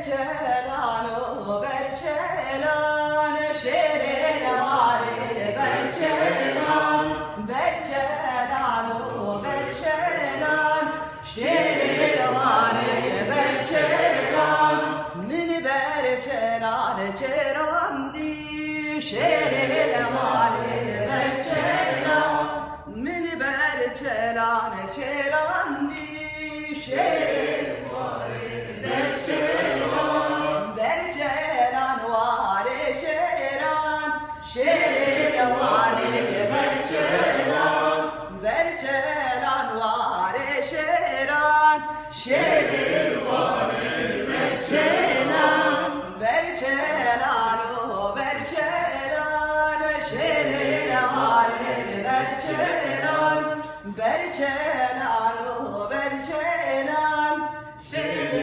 bercelano, bercelan, şerele vare, bercelan, bercelano, bercelan, şerele vare, bercelan, mini bercelan, cerandi, şerele vare, bercelan, mini bercelan, cerandi, şerele bercelan vare şeran, şerele vare bercelan, bercelan vare şeran, şerele